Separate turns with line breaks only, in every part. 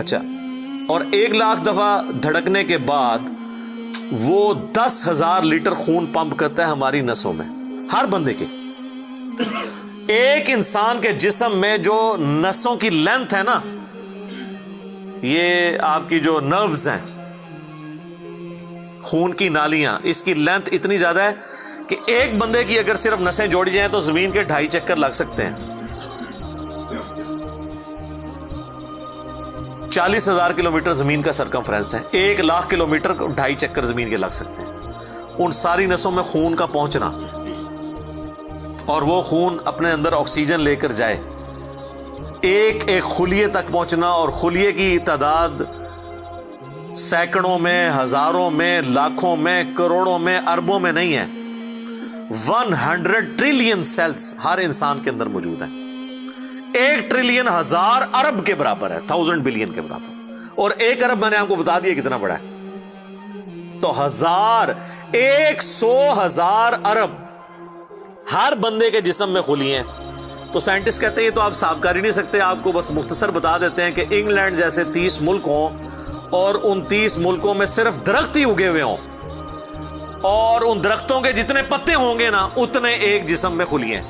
اچھا، اور 1,00,000 دفعہ دھڑکنے کے بعد وہ 10,000 لیٹر خون پمپ کرتا ہے ہماری نسوں میں، ہر بندے کے. ایک انسان کے جسم میں جو نسوں کی لینتھ ہے نا، یہ آپ کی جو نروز ہیں، خون کی نالیاں، اس کی لینتھ اتنی زیادہ ہے کہ ایک بندے کی اگر صرف نسیں جوڑی جائیں تو زمین کے 2.5 چکر لگ سکتے ہیں. 40,000 کلومیٹر زمین کا سرکمفرنس ہے، 1,00,000 کلومیٹر 2.5 چکر زمین کے لگ سکتے ہیں. ان ساری نسوں میں خون کا پہنچنا اور وہ خون اپنے اندر آکسیجن لے کر جائے، ایک ایک خلیے تک پہنچنا، اور خلیے کی تعداد سینکڑوں میں، ہزاروں میں، لاکھوں میں، کروڑوں میں، اربوں میں نہیں ہے. 100 ٹریلین سیلز ہر انسان کے اندر موجود ہیں. 1 ٹریلین 1000 ارب کے برابر ہے، 1000 بلین کے برابر. اور 1 ارب میں نے آپ کو بتا دیا کتنا بڑا ہے. تو 100,000 ارب ہر بندے کے جسم میں خلی ہیں. تو سائنٹسٹ کہتے ہیں یہ تو آپ صاف کر ہی نہیں سکتے. آپ کو بس مختصر بتا دیتے ہیں کہ انگلینڈ جیسے 30 ملک ہوں اور ان 30 ملکوں میں صرف درخت ہی اگے ہوئے ہوں، اور ان درختوں کے جتنے پتے ہوں گے نا اتنے ایک جسم میں خلیے ہیں.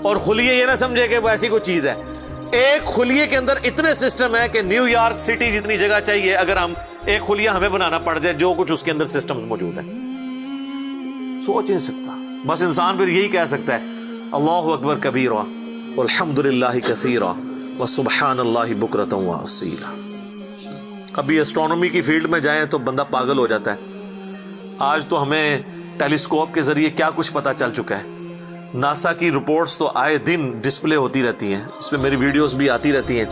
اور خلیے یہ نہ سمجھے کہ وہ ایسی کوئی چیز ہے. ایک خلیے کے اندر اتنے سسٹم ہے کہ نیو یارک سٹی جتنی جگہ چاہیے اگر ہم ایک خلیہ ہمیں بنانا پڑ جائے، جو کچھ اس کے اندر سسٹمز موجود ہیں. سوچ نہیں سکتا. بس انسان پھر یہی کہہ سکتا ہے اللہ اکبر کبیرا والحمد للہ کثیرا وسبحان اللہ بکرۃ واصیلا. ابھی اسٹرانومی کی فیلڈ میں جائیں تو بندہ پاگل ہو جاتا ہے. آج تو ہمیں ٹیلیسکوپ کے ذریعے کیا کچھ پتا چل چکا ہے. ناسا کی رپورٹس تو آئے دن ڈسپلے ہوتی رہتی ہیں، اس میں میری ویڈیوز بھی آتی رہتی ہیں.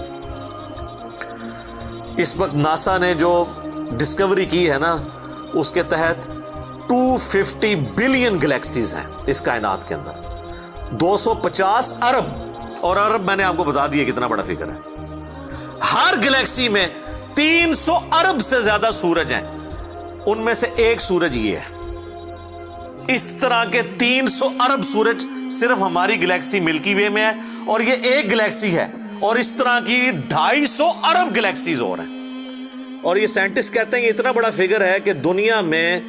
اس وقت ناسا نے جو ڈسکوری کی ہے نا، اس کے تحت 250 بلین گلیکسیز ہیں اس کائنات کے اندر، 250 ارب. اور ارب میں نے آپ کو بتا دیا کتنا بڑا فگر ہے. ہر گلیکسی میں 300 ارب سے زیادہ سورج ہیں، ان میں سے ایک سورج یہ ہے. اس طرح کے 300 ارب سورج صرف ہماری گلیکسی ملکی وے میں ہے، اور یہ ایک گلیکسی ہے، اور اس طرح کی 250 ارب گلیکسیز اور ہیں. اور یہ سائنٹسٹ کہتے ہیں کہ اتنا بڑا فگر ہے کہ دنیا میں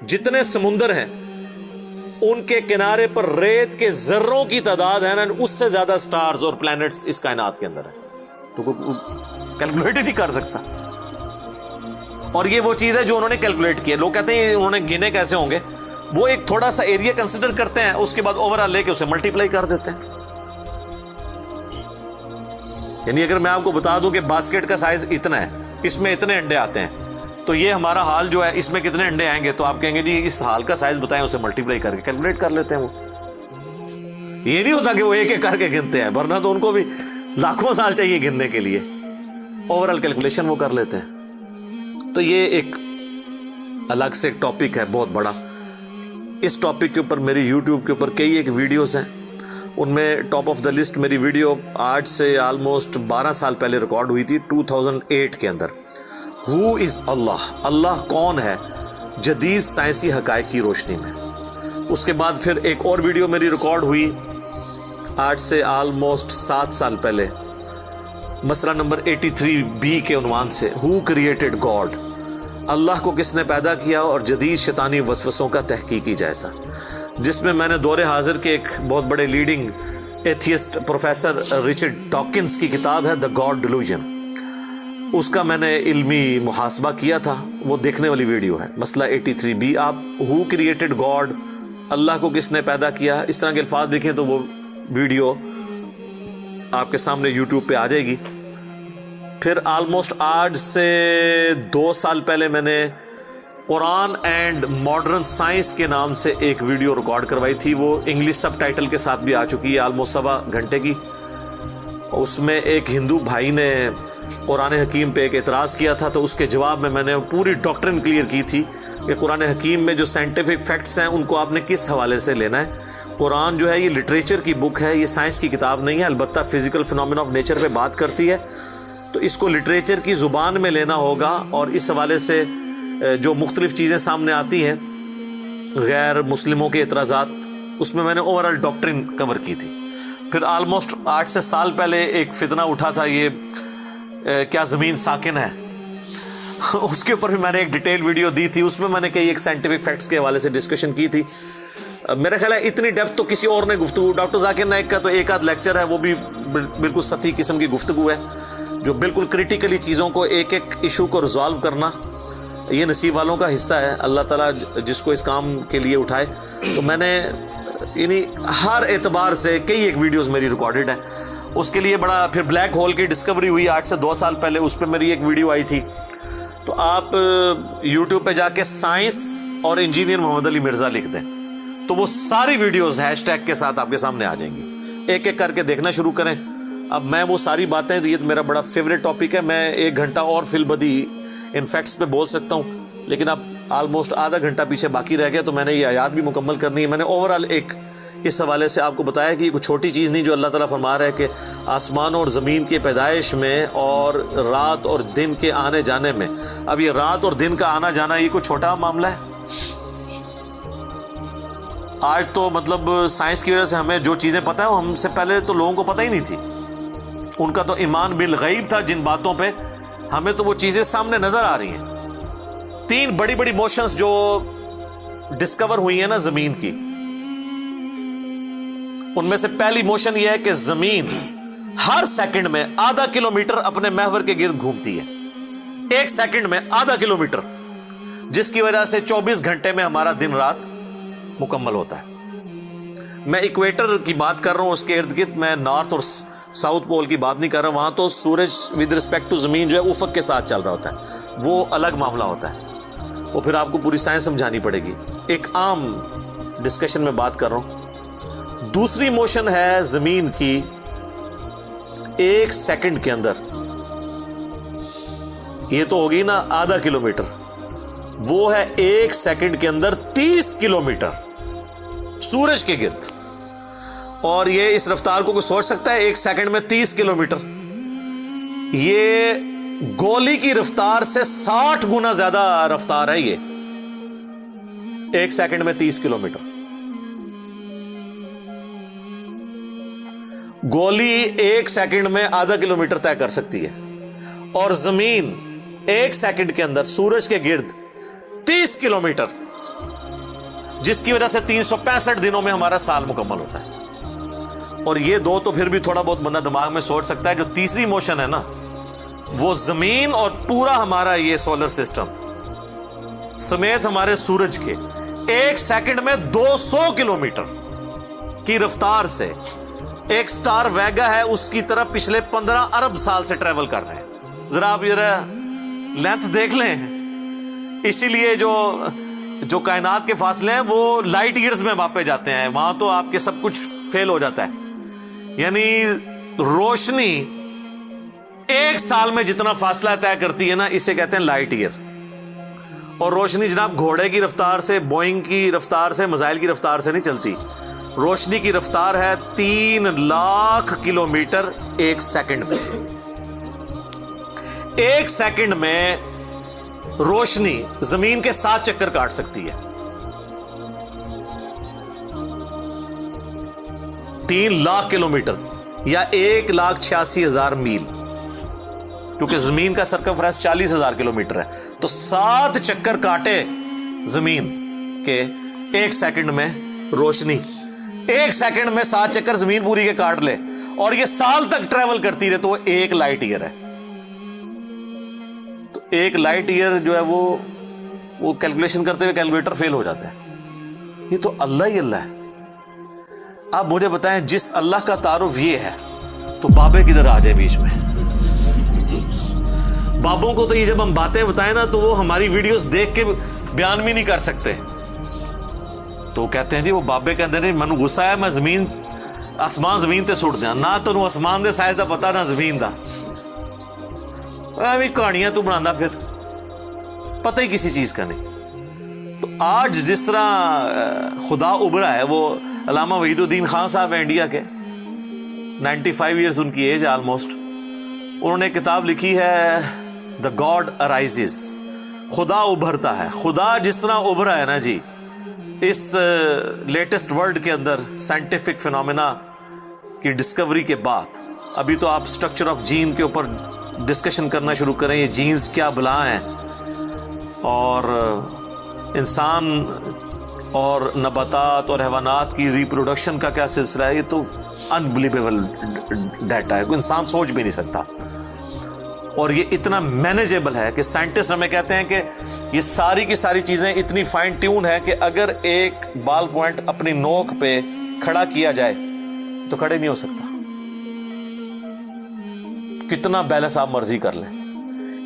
جتنے سمندر ہیں ان کے کنارے پر ریت کے ذروں کی تعداد ہے نا، اس سے زیادہ سٹارز اور پلانٹس اس کائنات کے اندر ہے. تو کوئی کیلکولیٹ ہی نہیں کر سکتا. اور یہ وہ چیز ہے جو انہوں نے کیلکولیٹ کی ہے. لوگ کہتے ہیں انہوں نے گنے کیسے ہوں گے. وہ ایک تھوڑا سا ایریا کنسیڈر کرتے ہیں، اس کے بعد اوور آل لے کے اسے ملٹیپلائی کر دیتے ہیں. یعنی اگر میں آپ کو بتا دوں کہ باسکٹ کا سائز اتنا ہے، اس میں اتنے انڈے آتے ہیں، تو یہ ہمارا حال جو ہے اس میں کتنے انڈے آئیں گے، تو آپ کہیں گے جی اس حال کا سائز بتائیں، اسے ملٹیپلائی کر کے کیلکولیٹ کر لیتے ہیں. وہ یہ نہیں ہوتا کہ وہ ایک ایک کر کے گنتے ہیں، ورنہ تو ان کو بھی لاکھوں سال چاہیے گننے کے لیے. اوور آل کیلکولیشن وہ کر لیتے ہیں. تو یہ ایک الگ سے ایک ٹاپک ہے بہت بڑا. اس ٹاپک کے اوپر میری یوٹیوب کے اوپر کئی ایک ویڈیوز ہیں. ان میں ٹاپ آف دا لسٹ میری ویڈیو آج سے آلموسٹ 12 سال پہلے ریکارڈ ہوئی تھی، 2008 کے اندر. ہو از اللہ، اللہ کون ہے جدید سائنسی حقائق کی روشنی میں. اس کے بعد پھر ایک اور ویڈیو میری ریکارڈ ہوئی آج سے آلموسٹ 7 سال پہلے، مسئلہ نمبر 83B کے عنوان سے، ہو کریٹڈ گاڈ، اللہ کو کس نے پیدا کیا اور جدید شیطانی وسوسوں کا تحقیقی جائزہ، جس میں میں نے دور حاضر کے ایک بہت بڑے leading atheist professor Richard Dawkins کی کتاب ہے دا گاڈ ڈیلوژن، اس کا میں نے علمی محاسبہ کیا تھا. وہ دیکھنے والی ویڈیو ہے، مسئلہ 83B. آپ ہو کریٹڈ گاڈ، اللہ کو کس نے پیدا کیا، اس طرح کے الفاظ دیکھیں تو وہ ویڈیو آپ کے سامنے یوٹیوب پہ آ جائے گی. پھر آلموسٹ آج سے 2 سال پہلے میں نے قرآن اینڈ ماڈرن سائنس کے نام سے ایک ویڈیو ریکارڈ کروائی تھی. وہ انگلش سب ٹائٹل کے ساتھ بھی آ چکی ہے، آلموسٹ 1.25 گھنٹے کی. اس میں ایک ہندو بھائی نے قرآن حکیم پہ ایک اعتراض کیا تھا، تو اس کے جواب میں نے پوری ڈاکٹرن کلیئر کی تھی کہ قرآن حکیم میں جو سائنٹیفک فیکٹس ہیں ان کو آپ نے کس حوالے سے لینا ہے. قرآن جو ہے یہ لٹریچر کی بک ہے، یہ سائنس کی کتاب نہیں ہے. البتہ فزیکل فنومینا آف نیچر پہ بات کرتی ہے، تو اس کو لٹریچر کی زبان میں لینا ہوگا. اور اس حوالے سے جو مختلف چیزیں سامنے آتی ہیں، غیر مسلموں کے اعتراضات، اس میں نے اوور آل ڈاکٹرن کور کی تھی. پھر آلموسٹ 8 سے سال پہلے ایک فتنہ اٹھا تھا، یہ کیا زمین ساکن ہے، اس کے اوپر بھی میں نے ایک ڈیٹیل ویڈیو دی تھی. اس میں میں نے کئی ایک سائنٹیفک فیکٹس کے حوالے سے ڈسکشن کی تھی. میرا خیال ہے اتنی ڈیپتھ تو کسی اور نے گفتگو، ڈاکٹر ذاکر نائک کا تو ایک آدھ لیکچر ہے، وہ بھی بالکل سطحی قسم کی گفتگو ہے، جو بالکل کریٹیکلی چیزوں کو ایک ایک ایشو کو ریزالو کرنا یہ نصیب والوں کا حصہ ہے. اللہ تعالیٰ جس کو اس کام کے لیے اٹھائے. تو میں نے یعنی ہر اعتبار سے کئی ایک ویڈیوز میری ریکارڈڈ ہیں. اس کے لیے بڑا پھر بلیک ہول کی ڈسکوری ہوئی آج سے 2 سال پہلے، اس پہ میری ایک ویڈیو آئی تھی. تو آپ یوٹیوب پہ جا کے سائنس اور انجینئر محمد علی مرزا لکھ دیں تو وہ ساری ویڈیوز ہیش ٹیگ کے ساتھ آپ کے سامنے آ جائیں گی. ایک ایک کر کے دیکھنا شروع کریں. اب میں وہ ساری باتیں، یہ میرا بڑا فیوریٹ ٹاپک ہے، میں 1 گھنٹہ اور فی البدی ان فیکٹس پہ بول سکتا ہوں، لیکن اب آلموسٹ آدھا گھنٹہ پیچھے باقی رہ گیا، تو میں نے یہ آیات بھی مکمل کرنی ہے. میں نے اوورآل ایک اس حوالے سے آپ کو بتایا کہ یہ کوئی چھوٹی چیز نہیں جو اللہ تعالیٰ فرما رہا ہے کہ آسمانوں اور زمین کے پیدائش میں اور رات اور دن کے آنے جانے میں. اب یہ رات اور دن کا آنا جانا یہ کوئی چھوٹا معاملہ ہے؟ آج تو مطلب سائنس کی وجہ سے ہمیں جو چیزیں پتہ ہیں وہ ہم سے پہلے تو لوگوں کو پتہ ہی نہیں تھی. ان کا تو ایمان بالغیب تھا جن باتوں پہ، ہمیں تو وہ چیزیں سامنے نظر آ رہی ہیں. 3 بڑی بڑی موشنز جو ڈسکور ہوئی ہیں نا زمین کی، ان میں سے پہلی موشن یہ ہے کہ زمین ہر سیکنڈ میں آدھا کلومیٹر اپنے محور کے گرد گھومتی ہے. 1 سیکنڈ میں آدھا کلومیٹر، جس کی وجہ سے 24 گھنٹے میں ہمارا دن رات مکمل ہوتا ہے. میں ایکویٹر کی بات کر رہا ہوں، اس کے ارد گرد، میں نارتھ اور ساؤتھ پول کی بات نہیں کر رہا. وہاں تو سورج ود رسپیکٹ ٹو زمین جو ہے افق کے ساتھ چل رہا ہوتا ہے، وہ الگ معاملہ ہوتا ہے. وہ پھر آپ کو پوری سائنس سمجھانی پڑے گی. ایک عام ڈسکشن میں بات کر رہا ہوں. دوسری موشن ہے زمین کی 1 سیکنڈ کے اندر، یہ تو ہوگی نا آدھا کلومیٹر، وہ ہے 1 سیکنڈ کے اندر 30 کلومیٹر سورج کے گرد. اور یہ اس رفتار کو کوئی سوچ سکتا ہے؟ 1 سیکنڈ میں 30 کلومیٹر، یہ گولی کی رفتار سے 60 گنا زیادہ رفتار ہے. یہ 1 سیکنڈ میں 30 کلومیٹر. گولی 1 سیکنڈ میں آدھا کلومیٹر طے کر سکتی ہے، اور زمین 1 سیکنڈ کے اندر سورج کے گرد 30 کلومیٹر، جس کی وجہ سے 365 دنوں میں ہمارا سال مکمل ہوتا ہے. اور یہ 2 تو پھر بھی تھوڑا بہت بندہ دماغ میں سوچ سکتا ہے. جو تیسری موشن ہے نا، وہ زمین اور پورا ہمارا یہ سولر سسٹم سمیت ہمارے سورج کے 1 سیکنڈ میں 200 کلومیٹر کی رفتار سے ایک سٹار ویگا ہے اس کی طرف پچھلے 15 ارب سال سے ٹریول کر رہے ہیں. ذرا آپ لینتھ دیکھ لیں. اسی لیے جو کائنات کے فاصلے ہیں وہ لائٹ ایئرز میں ماپے جاتے ہیں. وہاں تو آپ کے سب کچھ فیل ہو جاتا ہے. یعنی روشنی 1 سال میں جتنا فاصلہ طے کرتی ہے نا، اسے کہتے ہیں لائٹ ایئر. اور روشنی جناب گھوڑے کی رفتار سے، بوئنگ کی رفتار سے، میزائل کی رفتار سے نہیں چلتی. روشنی کی رفتار ہے 3 لاکھ کلومیٹر 1 سیکنڈ میں. 1 سیکنڈ میں روشنی زمین کے 7 چکر کاٹ سکتی ہے. 3 لاکھ کلومیٹر یا 1,86,000 میل، کیونکہ زمین کا سرکمفرنس 40,000 کلومیٹر ہے. تو 7 چکر کاٹے زمین کے 1 سیکنڈ میں روشنی، 1 سیکنڈ میں 7 چکر زمین پوری کے کاٹ لے، اور یہ سال تک ٹریول کرتی رہے، تو وہ 1 لائٹ ایئر ہے. تو 1 لائٹ ایئر جو ہے وہ کیلکولیشن کرتے ہوئے کیلکولیٹر فیل ہو جاتا ہے. یہ تو اللہ ہی اللہ ہے. آپ مجھے بتائیں، جس اللہ کا تعارف یہ ہے تو بابے کدھر آ جائے بیچ میں؟ بابوں کو تو یہ جب ہم باتیں بتائیں نا تو وہ ہماری ویڈیوز دیکھ کے بیان بھی نہیں کر سکتے. تو کہتے ہیں جی وہ بابے کہتے ہیں مینوں غصہ ہے، میں آسمان زمین تے سٹ دیا. نہ تینوں آسمان دے سائز دا پتا نہ زمین دا، ایویں کہانیاں تو بنانا، پھر پتہ ہی کسی چیز کا نہیں. تو آج جس طرح خدا ابھرا ہے، وہ علامہ وحید الدین خان صاحب ہیں انڈیا کے، 95 ایئرز ان کی ایج ہے آلموسٹ. انہوں نے ایک کتاب لکھی ہے دا گاڈ ارائزز، خدا ابھرتا ہے. خدا جس طرح ابھرا ہے نا جی اس لیٹسٹ ورلڈ کے اندر سائنٹیفک فینومینا کی ڈسکوری کے بعد. ابھی تو آپ سٹرکچر آف جین کے اوپر ڈسکشن کرنا شروع کریں یہ جینز کیا بلا ہیں اور انسان اور نباتات اور حیوانات کی ریپروڈکشن کا کیا سلسلہ ہے، یہ تو انبلیویبل ڈیٹا ہے، کوئی انسان سوچ بھی نہیں سکتا. اور یہ اتنا مینیجیبل ہے کہ سائنٹسٹ ہمیں کہتے ہیں کہ یہ ساری کی ساری چیزیں اتنی فائن ٹیون ہے کہ اگر ایک بال پوائنٹ اپنی نوک پہ کھڑا کیا جائے تو کھڑے نہیں ہو سکتا، کتنا بیلنس آپ مرضی کر لیں.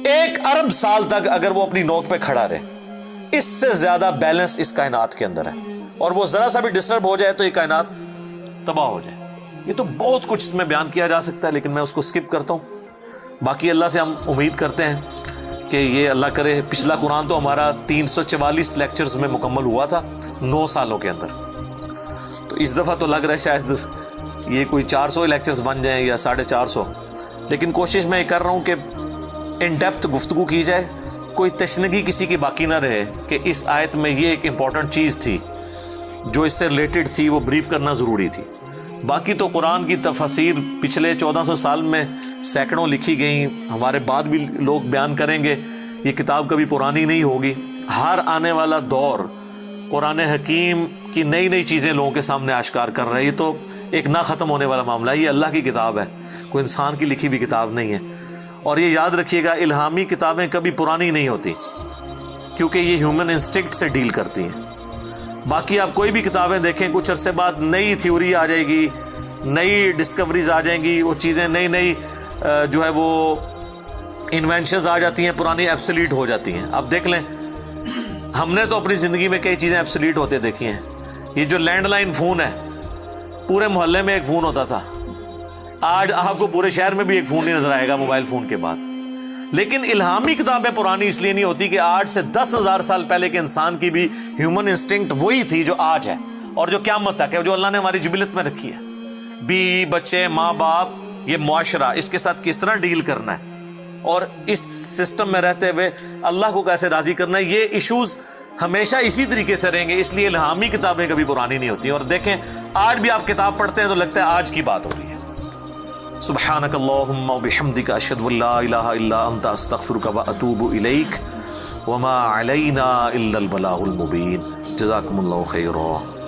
1 ارب سال تک اگر وہ اپنی نوک پہ کھڑا رہے، اس سے زیادہ بیلنس اس کائنات کے اندر ہے، اور وہ ذرا سا بھی ڈسٹرب ہو جائے تو یہ کائنات تباہ ہو جائے. یہ تو بہت کچھ اس میں بیان کیا جا سکتا ہے، لیکن میں اس کو سکپ کرتا ہوں. باقی اللہ سے ہم امید کرتے ہیں کہ یہ اللہ کرے. پچھلا قرآن تو ہمارا 344 لیکچرز میں مکمل ہوا تھا 9 سالوں کے اندر، تو اس دفعہ تو لگ رہا ہے شاید یہ کوئی 400 لیکچرز بن جائیں یا 450. لیکن کوشش میں یہ کر رہا ہوں کہ ان ڈیپتھ گفتگو کی جائے، کوئی تشنگی کسی کی باقی نہ رہے کہ اس آیت میں یہ ایک امپورٹنٹ چیز تھی جو اس سے ریلیٹڈ تھی، وہ بریف کرنا ضروری تھی. باقی تو قرآن کی تفاسیر پچھلے 1400 سال میں سینکڑوں لکھی گئیں، ہمارے بعد بھی لوگ بیان کریں گے. یہ کتاب کبھی پرانی نہیں ہوگی. ہر آنے والا دور قرآن حکیم کی نئی نئی چیزیں لوگوں کے سامنے آشکار کر رہا ہے. یہ تو ایک نہ ختم ہونے والا معاملہ ہے. یہ اللہ کی کتاب ہے، کوئی انسان کی لکھی ہوئی کتاب نہیں ہے. اور یہ یاد رکھیے گا، الہامی کتابیں کبھی پرانی نہیں ہوتی کیونکہ یہ ہیومن انسٹنکٹ سے ڈیل کرتی ہیں. باقی آپ کوئی بھی کتابیں دیکھیں، کچھ عرصے بعد نئی تھیوری آ جائے گی، نئی ڈسکوریز آ جائیں گی، وہ چیزیں نئی نئی جو ہے وہ انوینشنز آ جاتی ہیں، پرانی ایبسلیٹ ہو جاتی ہیں. آپ دیکھ لیں، ہم نے تو اپنی زندگی میں کئی چیزیں ایبسلیٹ ہوتے دیکھی ہیں. یہ جو لینڈ لائن فون ہے، پورے محلے میں ایک فون ہوتا تھا، آج آپ کو پورے شہر میں بھی ایک فون نہیں نظر آئے گا موبائل فون کے بعد. لیکن الہامی کتابیں پرانی اس لیے نہیں ہوتی کہ آج سے 10,000 سال پہلے کے انسان کی بھی ہیومن انسٹنکٹ وہی تھی جو آج ہے اور جو قیامت تک ہے، جو اللہ نے ہماری جبلت میں رکھی ہے. بیوی بچے ماں باپ، یہ معاشرہ، اس کے ساتھ کس طرح ڈیل کرنا ہے اور اس سسٹم میں رہتے ہوئے اللہ کو کیسے راضی کرنا ہے، یہ ایشوز ہمیشہ اسی طریقے سے رہیں گے. اس لیے الہامی کتابیں کبھی پرانی نہیں ہوتی. اور دیکھیں، آج بھی آپ کتاب پڑھتے ہیں تو لگتا ہے آج کی بات ہو رہی ہے. سبحانک اللہم وبحمدک، اشہد ان لا الہ الا انت، استغفرک واتوب الیک، وما علینا الا البلاغ المبین. جزاکم اللہ خیرا.